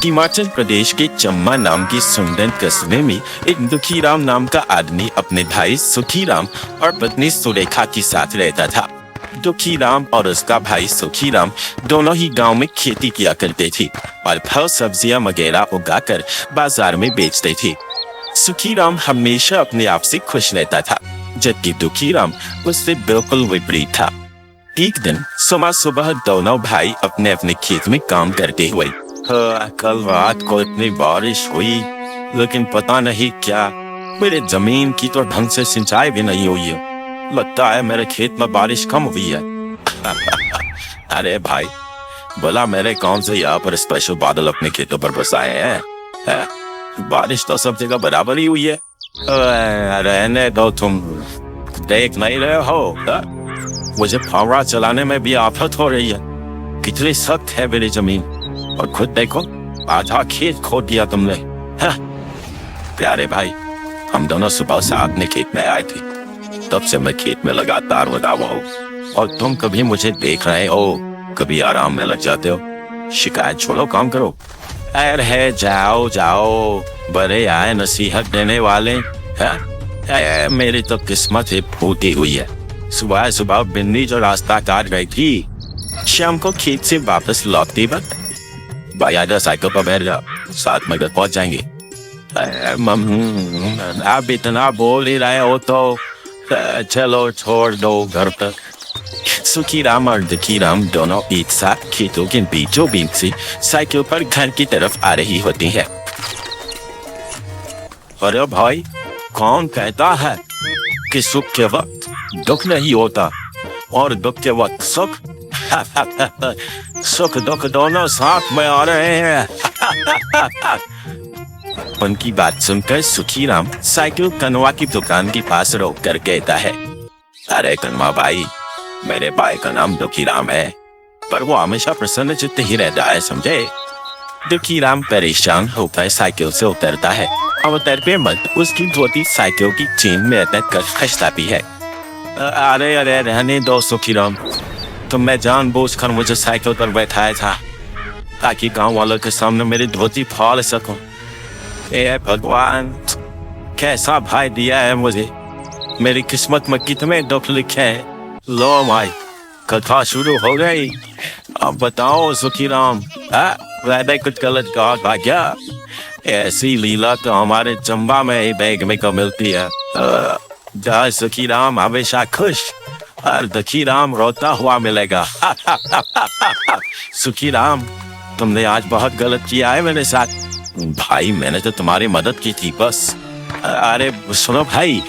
हिमाचल प्रदेश के चम्बा नाम की सुंदर कस्बे में एक दुखीराम नाम का आदमी अपने भाई सुखीराम और पत्नी सुरेखा के साथ रहता था। दुखीराम और उसका भाई सुखीराम दोनों ही गांव में खेती किया करते थे और फल सब्जियां वगैरह उगाकर बाजार में बेचते थे। सुखीराम हमेशा अपने आप से खुश रहता था, जबकि दुखीराम उससे बिल्कुल विपरीत था। एक दिन सुबह सुबह दोनों भाई अपने अपने खेत में काम करते हुए, कल रात को इतनी बारिश हुई, लेकिन पता नहीं क्या मेरे जमीन की तो ढंग से सिंचाई भी नहीं हुई है। लगता है मेरे खेत में बारिश कम हुई है। अरे भाई, बोला मेरे कौन से यहाँ पर स्पेशल बादल अपने खेतों पर बरसाए हैं? बारिश तो सब जगह बराबर ही हुई है। रहने दो, तुम देख नहीं रहे हो? मुझे फावड़ा चलाने में भी आफत हो रही है। कितनी सख्त है मेरी जमीन, और खुद देखो आधा खेत खो दिया तुमने। प्यारे भाई, हम दोनों सुबह से अपने खेत में आए थे, तब से मैं खेत में लगातार लगा हुआ हूँ, और तुम कभी मुझे देख रहे हो, कभी आराम में लग जाते हो। शिकायत छोड़ो, काम करो। अरे जाओ जाओ, बड़े आए नसीहत देने वाले। मेरी तो किस्मत ही फूटी हुई है। सुबह सुबह बिन्नी जो रास्ता काट गई थी, शाम को खेत से वापस लौटती वक्त भाई आजा साइकिल पर बैठ जाओ, साथ में घर पहुंच जाएंगे। आप इतना बोल ही रहे हो तो चलो छोड़ दो घर तक। सुखीराम और दुखीराम दोनों एक साथ खेतों के बीचों बीच से साइकिल पर घर की तरफ आ रही होती है। अरे भाई, कौन कहता है कि सुख के वक्त दुख नहीं होता और दुख के वक्त सुख? सुख दुख दोनों साथ में आ रहे हैं। उनकी बात सुनकर सुखीराम साइकिल कनवा की दुकान के पास रोक कर कहता है, अरे कनवा भाई, मेरे भाई का नाम दुखीराम है, पर वो हमेशा प्रसन्न चित्त ही रहता है, समझे? दुखीराम परेशान होकर साइकिल से उतरता है और उतरते मत उसकी धोती साइकिल की चेन में अटक कर फंसता भी है। अरे अरे रहने दो सुखीराम, तुम मैं जानबूझकर मुझे साइकिल पर बैठाया था ताकि गांव वालों के सामने मेरी धोती फाड़ सकूं। ए भगवान, कैसा भाई दिया है मुझे, मेरी किस्मत में कितने दुख लिखे हैं। लो माई, कथा शुरू हो गई। अब बताओ सुखीराम, मैंने कुछ गलत कहा था क्या? ऐसी लीला तो हमारे चंबा में ही देखने को मिलती है, जहाँ सुखीराम हमेशा खुश और दुखीराम रोता हुआ मिलेगा। सुखीराम, तुमने आज बहुत गलत किया है मेरे साथ। भाई, मैंने तो तुम्हारी मदद की थी बस। अरे सुनो भाई,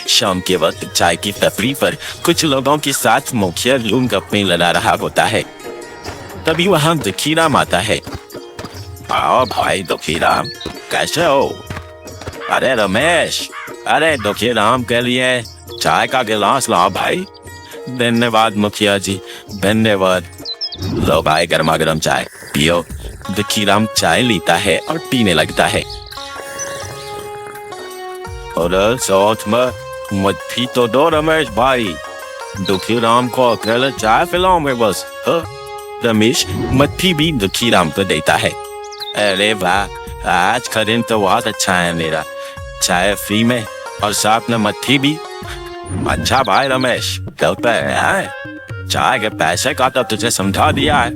शाम के वक्त चाय की टपरी पर कुछ लोगों के साथ मुखिया लूम गप्पे लड़ा रहा होता है। तभी वहां दुखीराम आता है। आओ भाई दुखीराम, कैसे हो? अरे रमेश, अरे दुखीराम के लिए चाय का गिलास लाओ भाई। धन्यवाद मुखिया जी, धन्यवाद। लो भाई, गर्मा गर्म चाय पियो। दुखीराम चाय लेता है और पीने लगता है। और साथ में मट्ठी तो दो रमेश भाई, दुखीराम को अकेले चाय पिलाऊं मैं बस। रमेश मट्ठी भी दुखीराम को देता है। अरे वाह, आज का दिन तो बहुत अच्छा है मेरा, चाय फ्री में और साथ में मट्ठी भी। अच्छा भाई रमेश, चलता है, चाय के पैसे का तो तुझे समझा दिया है।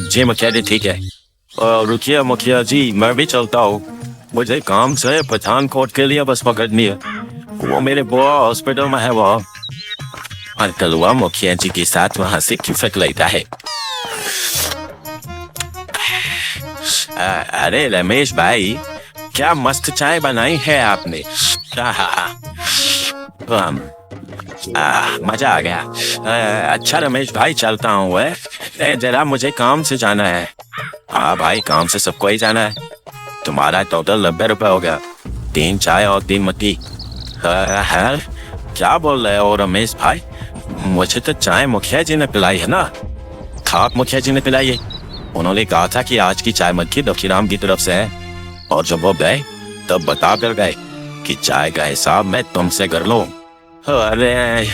जी मुखिया जी, ठीक है। रुकिए मुखिया जी, मैं भी चलता हूँ, मुझे काम से पठानकोट के लिए बस पकड़नी है। वो मेरे बुआ हॉस्पिटल में है। वो अंकल हुआ मुखिया जी के साथ वहां से खिसक लेता है। अरे रमेश भाई, क्या मस्त चाय बनाई है आपने। मजा आ गया। अच्छा रमेश भाई, चलता हूँ, जरा मुझे काम से जाना है। हाँ भाई, काम से सबको ही जाना है। तुम्हारा टोटल 90 रुपए हो गया, 3 चाय और 3 मट्ठी। क्या बोल रहे हो रमेश भाई, मुझे तो चाय मुखिया जी ने पिलाई है ना। खाक मुखिया जी ने पिलाई है, उन्होंने कहा था कि आज की चाय मट्ठी दुखीराम की तरफ से है, और जब वो गए तब बता कर गए कि चाय का हिसाब मैं तुमसे कर लूं। अरे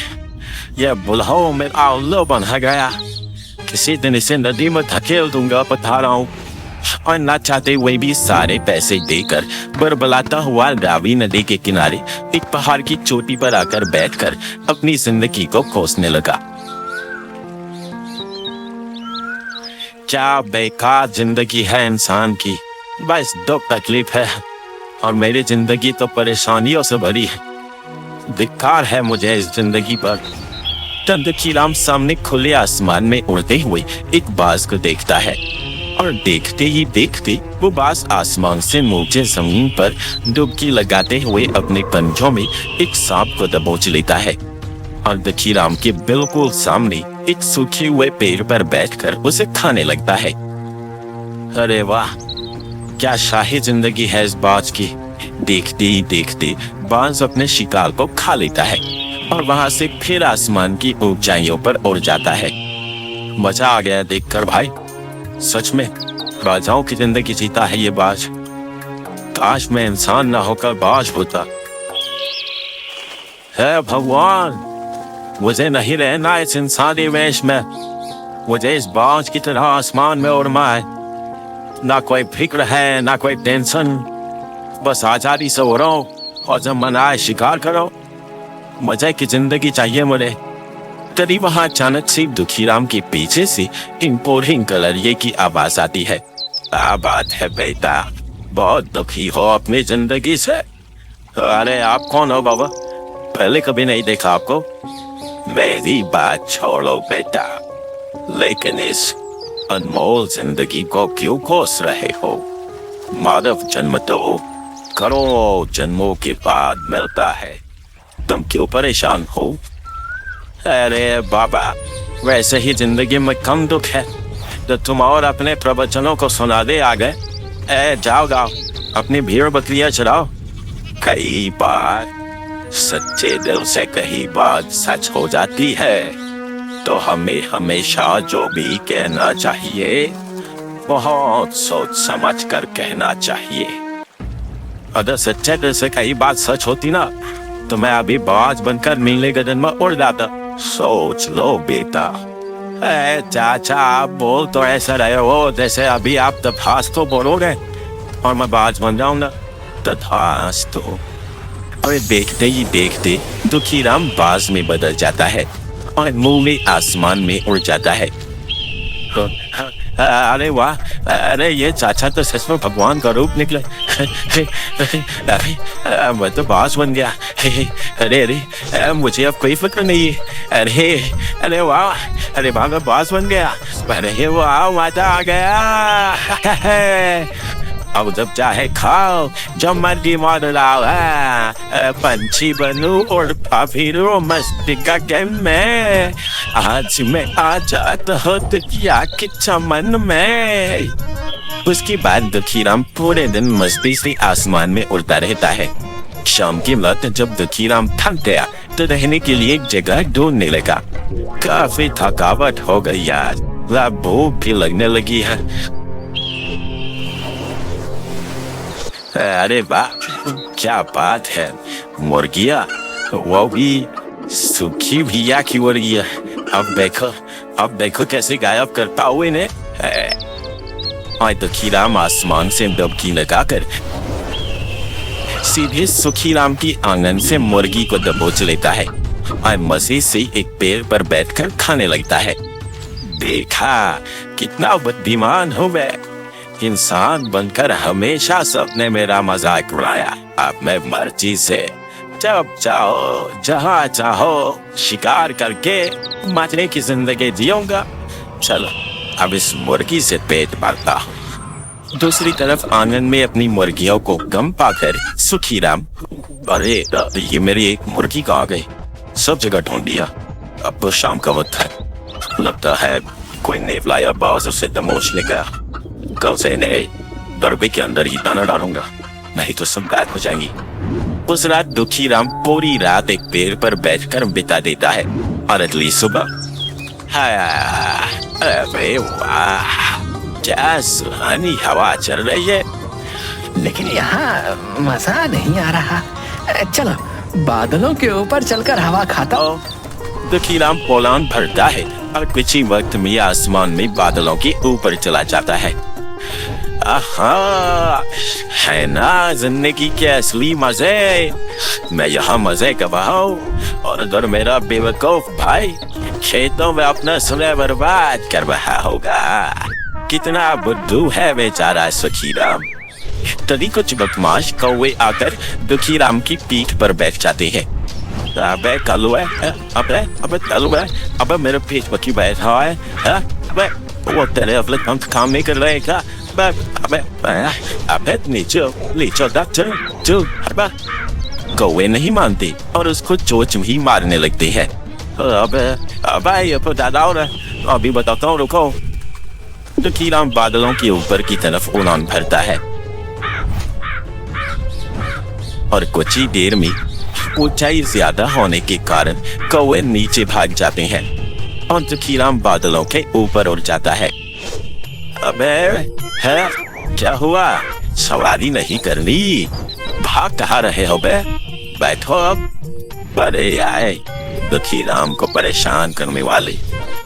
ये बुलाओ मेरा उल्लू बन गया, किसी दिन इसे नदी में धकेल दूंगा, बता रहा हूँ। और ना चाहते हुए भी सारे पैसे देकर बरबलाता हुआ रावी नदी के किनारे एक पहाड़ की चोटी पर आकर बैठकर अपनी जिंदगी को कोसने लगा। क्या बेकार जिंदगी है इंसान की, बस दुख तकलीफ है और मेरी जिंदगी तो परेशानियों से भरी है। धिक्कार है मुझे इस जिंदगी पर। तब दुखीराम सामने खुले आसमान में उड़ते हुए एक बाज को देखता है और देखते ही देखते वो बाज आसमान से नीचे जमीन पर डुबकी लगाते हुए अपने पंजों में एक सांप को दबोच लेता है और दुखीराम के बिल्कुल सामने एक सूखे हुए पेड़ पर बैठकर उसे खाने लगता है। अरे वाह, क्या शाही जिंदगी है इस बाज की। देखते ही देखते बाज अपने शिकार को खा लेता है और वहां से फिर आसमान की ऊंचाइयों पर उड़ जाता है। मजा आ गया देखकर भाई, सच में बाजाओं की जिंदगी जीता है ये बाज। काश मैं इंसान ना होकर बाज होता। हे भगवान, मुझे नहीं रहना इस इंसानी वेश में, मुझे इस बाज की तरह आसमान में उड़ना है। ना कोई फिक्र है ना कोई टेंशन, बस आजादी से उड़ो और जब मन आए शिकार करो। मजे की जिंदगी चाहिए मुझे। तभी वहां अचानक से दुखीराम के पीछे से इम्पोर्टिंग कलरिए की आवाज आती है। क्या बात है बेटा, बहुत दुखी हो अपनी जिंदगी से? अरे आप कौन हो बाबा, पहले कभी नहीं देखा आपको। मेरी बात छोड़ो बेटा, लेकिन इस अनमोल जिंदगी को क्यों कोस रहे हो? मानव जन्म तो करोड़ों जन्मों के बाद मिलता है, तुम क्यों परेशान हो? अरे बाबा, वैसे ही जिंदगी में कम दुख है तो तुम और अपने प्रवचनों को सुना दे आ गए। जाओ गाओ, अपनी भीड़ बकरियां चराओ। कई बार सच्चे दिल से कही बात सच हो जाती है, तो हमें हमेशा जो भी कहना चाहिए बहुत सोच समझ कर कहना चाहिए। अगर सच्चे दिल से कही बात सच होती ना, तो मैं अभी बाज बनकर नीले गगन में उड़ जाता। सोच लो बेटा। चाचा, आप बोल तो ऐसा रहे हो जैसे अभी आप तथास्तु बोलोगे और मैं बाज बन जाऊंगा। तथास्तु। और देखते ही देखते दुखीराम बाज में बदल जाता है और नीले आसमान में उड़ जाता है। तो अरे वाह, अरे ये चाचा तो सच में भगवान का रूप निकले। मैं तो बाज बन गया। अरे अरे, मुझे अब कोई फिक्र नहीं है। अरे वाह, अरे वाह, मैं बाज बन गया। अरे वाह, मजा आ गया। अब जब चाहे खाओ, जब मर्जी मार लाओ। पंछी बनूं और फिरो मस्ती का गेम में। आज मैं आजाद हो दुनिया के चमन में। उसके बाद दुखीराम पूरे दिन मस्ती से आसमान में उड़ता रहता है। शाम की वक्त जब दुखीराम थक गया तो रहने के लिए एक जगह ढूंढने लगा। काफी थकावट हो गई यार, भूख भी लगने लगी है। अरे वाह, क्या बात है, मुर्गिया, वो भी सूखी भैया की मुर्गिया। अब देखो कैसे गायब करता हुए ने। दुखीराम आसमान से डुबकी लगाकर सीधे सुखीराम की आंगन से मुर्गी को दबोच लेता है और मजे से एक पेड़ पर बैठकर खाने लगता है। देखा कितना बुद्धिमान हूँ मैं, इंसान बनकर हमेशा सबने मेरा मजाक उड़ाया। अब मैं मर्जी से जब चाहो जहाँ चाहो शिकार करके मजे की जिंदगी जियूंगा। चलो अब इस मुर्गी से पेट भरता हूँ। दूसरी तरफ आंगन में अपनी मुर्गियों को गम पाकर सुखीराम, अरे ये मेरी एक मुर्गी कहाँ गई? सब जगह ढूंढ लिया, अब तो शाम का वक्त है, लगता है कोई नेवला या बाज उसे दबोच लेगा। कल से इन्हें दरबे के अंदर ही दाना डालूंगा, नहीं तो सब गायब हो जाएंगी। उस रात दुखीराम पूरी रात एक पेड़ पर बैठकर बिता देता है और अगली सुबह, अरे वाह, क्या सुहानी हवा चल रही है। लेकिन यहाँ मजा नहीं आ रहा। चलो बादलों के ऊपर चलकर हवा खाता हूँ। दुखीराम पोलान भरता है और कुछ ही वक्त में आसमान में बादलों के ऊपर चला जाता है। आहा, है ना जिंदगी के असली मजे। मैं यहाँ मजे कर रहा हूँ और उधर मेरा बेवकूफ भाई खेतों में अपना समय बर्बाद कर रहा होगा। कितना बुद्धू है बेचारा सुखीराम। तभी कुछ बदमाश कौवे आकर दुखीराम की पीठ पर बैठ जाते हैं। अबे कलुआ, अबे कलुआ, अबे मेरे पीठ पर क्यों बैठा है? अबे वो तेरे अगले पंख काम नहीं कर रहे क्या? अबे नीचे डॉक्टर अबे कौवे नहीं मानते और उसको चोंच ही मारने लगते हैं। अबे ये तो दादा अभी बताता हूँ, रुको। दुखीराम बादलों के ऊपर की तरफ उड़ान भरता है और कुछ ही देर में ऊंचाई ज्यादा होने के कारण कौवे नीचे भाग जाते हैं और दुखीराम बादलों के ऊपर उड़ जाता है। अबे है क्या हुआ? सवारी नहीं करनी? भाग कहाँ रहे हो बे? बैठो अब। बड़े आए दुखीराम को परेशान करने वाले।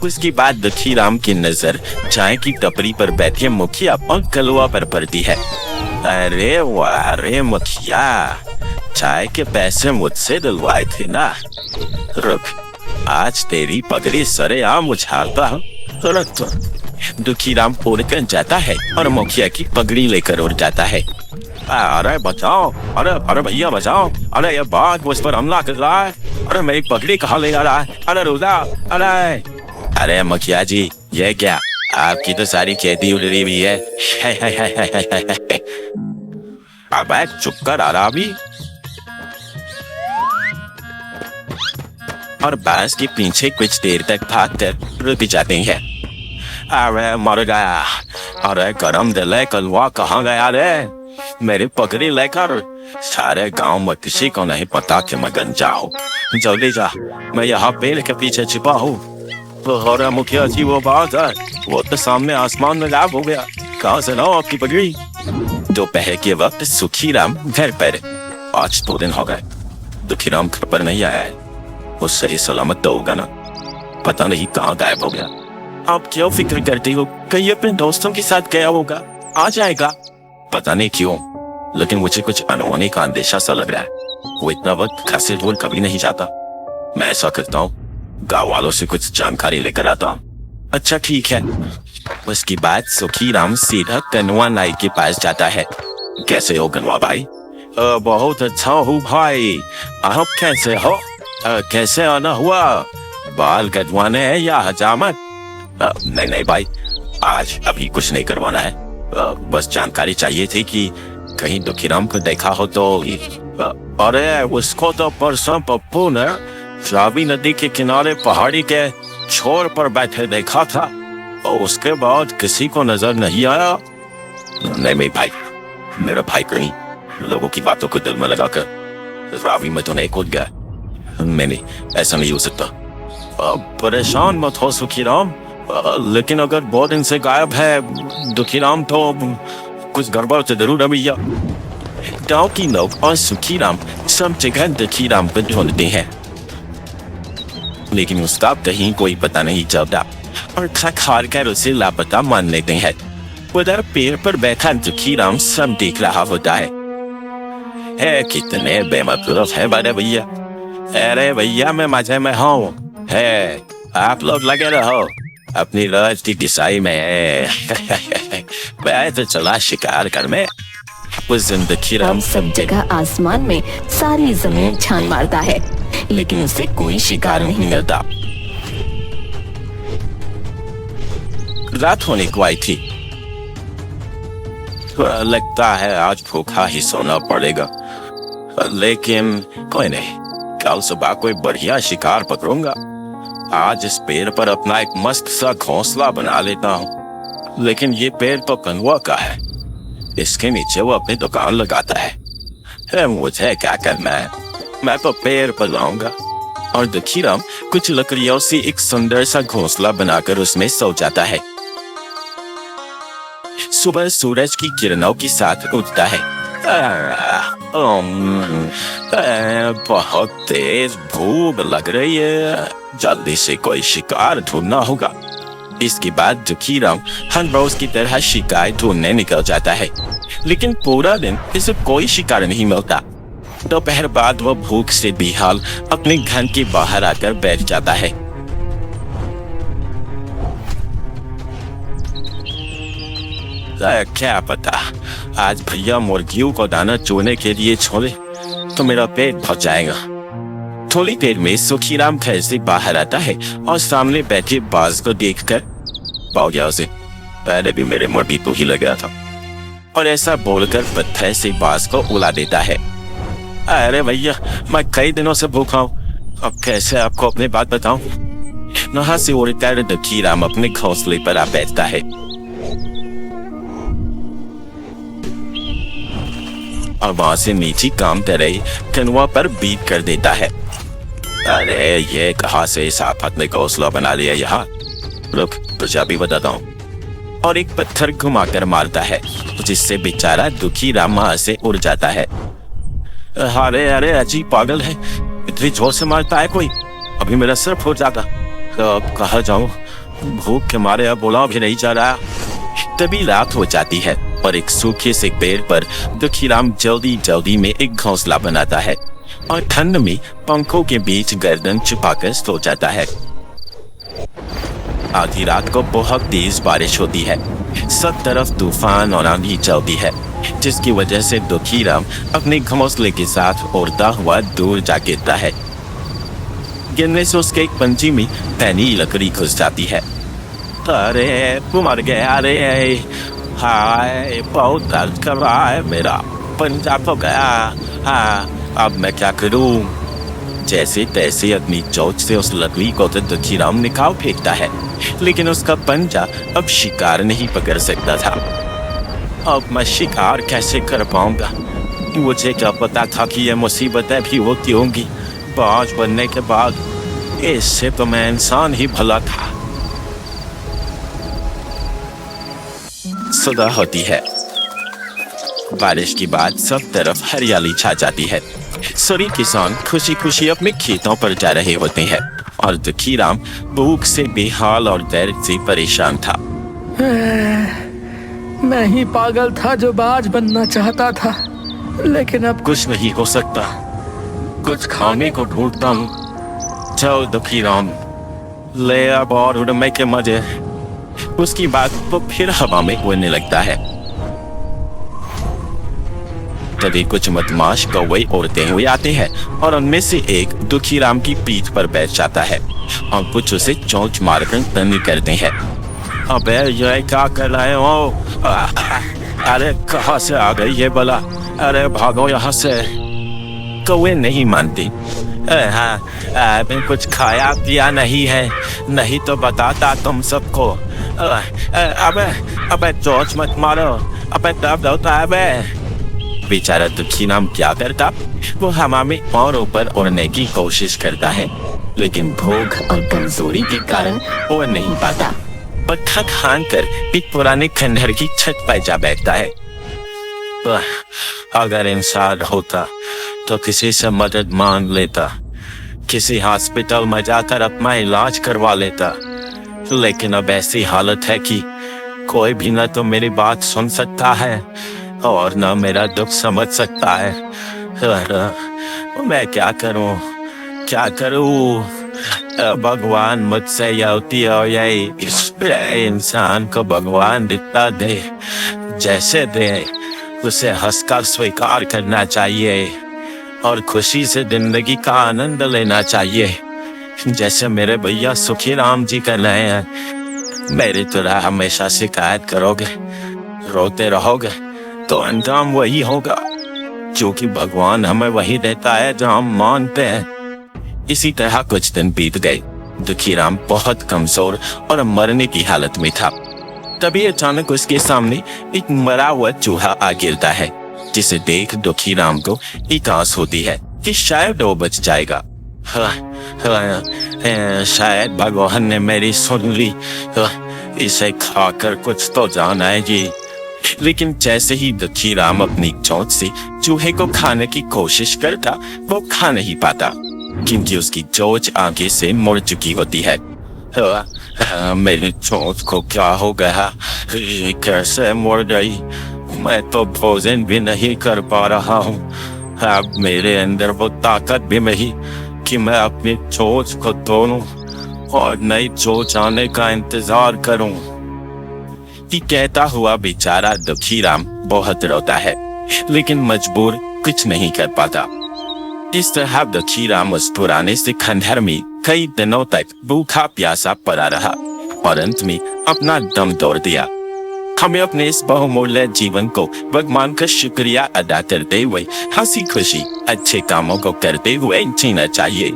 उसके बाद दुखीराम की नजर चाय की टपरी पर बैठे मुखिया और कलुआ पर पड़ती है। अरे वाह रे मुखिया, चाय के पैसे मुझसे दिलवाए थे ना। रुक, आज तेरी पगड़ी सरेआम उछालता हूँ। रुक तो। दुखीराम उड़कर जाता है और मुखिया की पगड़ी लेकर उड़ जाता है। अरे बचाओ, अरे भैया बचाओ, अरे ये बाघ मुझ पर हमला कर रहा है, अरे मेरी पगड़ी कहाँ ले जा रहा है? अरे रुदा, अरे मुखिया जी ये क्या? आपकी तो सारी खेती उड़ रही है। अबे चुप कर आरामी। और बांस के पीछे कुछ देर तक भागकर रुक जाते हैं। अरे मर गया, अरे करम दिले कलवा कहाँ गया रे? मेरी पगड़ी लेकर सारे गांव में किसी को नहीं पता कि मैं गंजा हूँ। जल्दी जा, मैं यहाँ पेड़ के पीछे छिपा हूँ। अरे मुखिया जी वो बात है, वो तो सामने आसमान में गायब हो गया। कहाँ से लाओ आपकी पगड़ी? दोपहर के वक्त सुखीराम घर पर। आज 2 दिन हो गए दुखीराम घर पर नहीं आया है। वो सही सलामत तो होगा ना? पता नहीं कहाँ गायब हो गया। आप क्यों फिक्र करती हो? कहीं अपने दोस्तों के साथ गया होगा, आ जाएगा। पता नहीं क्यों, लेकिन मुझे कुछ अनहोनी का अंदेशा सा लग रहा है। वो इतना वक्त घर से दूर कभी नहीं जाता। मैं ऐसा करता हूँ, गाँव वालों से कुछ जानकारी लेकर आता हूँ। अच्छा ठीक है। उसके बाद सुखीराम सीधा कनुआ नाई के पास जाता है। कैसे हो कनुआ भाई? बहुत अच्छा हूँ भाई, आप कैसे हो? कैसे आना हुआ? बाल कटवाने हैं या हजामत? नहीं भाई, आज अभी कुछ नहीं करवाना है। बस जानकारी चाहिए थी कि कहीं दुखीराम को देखा हो तो। अरे उसको तो परसों पप्पू ने रावी नदी के किनारे पहाड़ी के छोर पर बैठे देखा था और उसके बाद किसी को नजर नहीं आया। नहीं भाई, मेरा भाई कहीं लोगों की बातों को दिल में लगाकर रावी में तो नहीं कूद गया। नहीं, ऐसा नहीं हो सकता। परेशान मत हो सुखीराम, लेकिन अगर 2 दिन से गायब है दुखीराम तो कुछ गड़बड़ तो जरूर है भैया। गाँव की लोग और सुखीराम सब जगह दुखीराम को ढूंढते हैं, लेकिन उसका कहीं कोई पता नहीं चलता और थक हार कर उसे लापता मान लेते हैं। उधर पेड़ पर बैठा दुखीराम सब देख रहा होता है। कितने बेमतलब है बड़े भैया। अरे भैया मैं मजे में हूँ, है आप लोग लगे रहो अपनी रोज की दिशाई में। मैं तो चला शिकार कर में। उस दिन दुखीराम सब जगह आसमान में सारी जमीन छान मारता है, लेकिन उसे कोई शिकार नहीं मिलता। रात होने को आई थी। लगता है आज भूखा ही सोना पड़ेगा, लेकिन कोई नहीं, कल सुबह कोई बढ़िया शिकार पकड़ूंगा। आज इस पेड़ पर अपना एक मस्त सा घोंसला बना लेता हूँ। लेकिन ये पेड़ तो कनुआ का है, इसके नीचे वो अपनी दुकान लगाता है। मुझे क्या करना है, मैं तो पेड़ पर लाऊंगा। और दुखीराम कुछ लकड़ियों से एक सुंदर सा घोंसला बनाकर उसमें सो जाता है। सुबह सूरज की किरणों के साथ उठता है। बहुत तेज भूख लग रही है, जल्दी से कोई शिकार ढूंढना होगा। इसके बाद दुखीराम हर रोज की तरह शिकार ढूंढने निकल जाता है, लेकिन पूरा दिन इसे कोई शिकार नहीं मिलता। दोपहर बाद वह भूख से बेहाल अपने घर के बाहर आकर बैठ जाता है। क्या पता, आज भैया मुर्गियों को दाना चोने के लिए छोड़े तो मेरा पेट भर जाएगा। थोड़ी देर में सुखीराम घर से बाहर आता है और सामने बैठे बाज को देखकर पाओ गया उसे, पहले भी मेरे मुर्गी तो ही लगा था, और ऐसा बोलकर पत्थर से बाज को उड़ा देता है। अरे भैया, मैं कई दिनों से भूखा हूँ, अब कैसे आपको अपनी बात बताऊं? नहा से उड़कर दुखीराम अपने घोंसले पर आ बैठता है और वहां से नीचे काम कर रही कनुआ पर बीट कर देता है। अरे ये कहाँ से इस आफत ने घोंसला बना लिया यहाँ? रुक, तुझे अभी बताता हूँ। और एक पत्थर घुमाकर मारता है, जिससे बेचारा दुखीराम वहां से उड़ जाता है। अरे अरे अजीब पागल है, इतनी जोर से मारता है कोई, अभी मेरा सिर फूट जाता। अब कहाँ जाऊं, भूख के मारे अब बोला भी नहीं जा रहा। तभी रात हो जाती है और एक सूखे से पेड़ पर दुखीराम जल्दी जल्दी में एक घोंसला बनाता है और ठंड में पंखों के बीच गर्दन छुपाकर सो जाता है। आधी रात को बहुत तेज बारिश होती है, सब तरफ तूफान और आंधी चलती है, जिसकी वजह से दुखीराम अपने घोंसले के साथ उड़ता हुआ दूर जा गिरता है। गिरने से उसके एक पंछी में पैनी लकड़ी घुस जाती है। अरे तू मर गया, अरे हाय बहुत दर्द कर रहा है, मेरा पंजा तो गया। हाँ, अब मैं क्या करूं? जैसे तैसे अपनी चोंच से उस लकड़ी को तो दुखीराम निकाल फेंकता है, लेकिन उसका पंजा अब शिकार नहीं पकड़ सकता था। अब मैं शिकार कैसे कर पाऊंगा? मुझे क्या पता था कि ये मुसीबतें भी होती होंगी बाज बनने के बाद। इससे तो मैं इंसान ही भला था। सुबह होती है, बारिश के बाद सब तरफ हरियाली छा जाती है। सभी किसान खुशी खुशी अपने खेतों पर जा रहे होते हैं और दुखीराम भूख से बेहाल और दर्द से परेशान था। मैं ही पागल था जो बाज बनना चाहता था, लेकिन अब कुछ नहीं हो सकता, कुछ खाने को ढूंढता हूँ। चल दुखीराम, ले अब और उड़ने के मजे। उसकी बात तो फिर हवा में उड़ने लगता है। तभी कुछ मधमाश कौवे उड़ते हुए आते हैं और उनमें से एक दुखीराम की पीठ पर बैठ जाता है और कुछ उसे चोंच मारकर तंग करते हैं। अबे ये क्या कर रहे हो? अरे कहाँ से आ गई ये बला? अरे भागो यहाँ से। कौवे नहीं मानती। हाँ, मैं कुछ खाया पिया नहीं है, नहीं तो बताता तुम सबको। अबे चोंच मत मारो, अबे दर्द होता है बे। बेचारा दुखीराम क्या करता? वो हवा में और ऊपर उड़ने की कोशिश करता है, लेकिन भूख और कमजोरी के कारण उड़ नहीं पाता। पत्थर खान कर एक पुराने खंडहर की छत पर जा बैठता है। अगर इंसान होता तो किसी से मदद मांग लेता, किसी हॉस्पिटल में जाकर अपना इलाज करवा लेता, लेकिन अब ऐसी हालत है कि कोई भी न तो मेरी बात सुन सकता है और न मेरा दुख समझ सकता है। मैं क्या करूं? भगवान मुझसे यही और यही इंसान को भगवान दिखता दे, जैसे दे उसे हंसकर स्वीकार करना चाहिए और खुशी से जिंदगी का आनंद लेना चाहिए, जैसे मेरे भैया सुखीराम जी कर रहे हैं। मेरी तरह हमेशा शिकायत करोगे, रोते रहोगे तो अंजाम वही होगा, क्योंकि भगवान हमें वही देता है जो हम मानते हैं। इसी तरह कुछ दिन बीत गए। दुखीराम बहुत कमजोर और मरने की हालत में था। तभी अचानक उसके सामने एक मरा हुआ चूहा आ गिरता है, जिसे देख दुखीराम को एक आस होती है कि शायद वो बच जाएगा। शायद भगवान ने मेरी सुन ली, इसे खाकर कुछ तो जान आएगी। लेकिन जैसे ही दुखीराम अपनी चोंच से चूहे को खाने की कोशिश करता, वो खा नहीं पाता, क्योंकि उसकी चोंच आगे से मुड़ चुकी होती है। मेरी चोट को क्या हो गया? ये कैसे मर गई? मैं तो भोजन भी नहीं कर पा रहा हूँ। अब मेरे अंदर वो ताकत भी नहीं कि मैं अपनी चोट को तोड़ूं और नई चोट आने का इंतजार करूं। कि कहता हुआ बेचारा दुखीराम बहुत रोता है, लेकिन मजबूर कुछ नहीं कर पाता। इस तरह दुखीराम उस पुराने से खंडहर में कई दिनों तक भूखा प्यासा पड़ा रहा और अंत में अपना दम तोड़ दिया। हमें अपने इस बहुमूल्य जीवन को भगवान का शुक्रिया अदा करते हुए हंसी खुशी अच्छे कामों को करते हुए जीना चाहिए।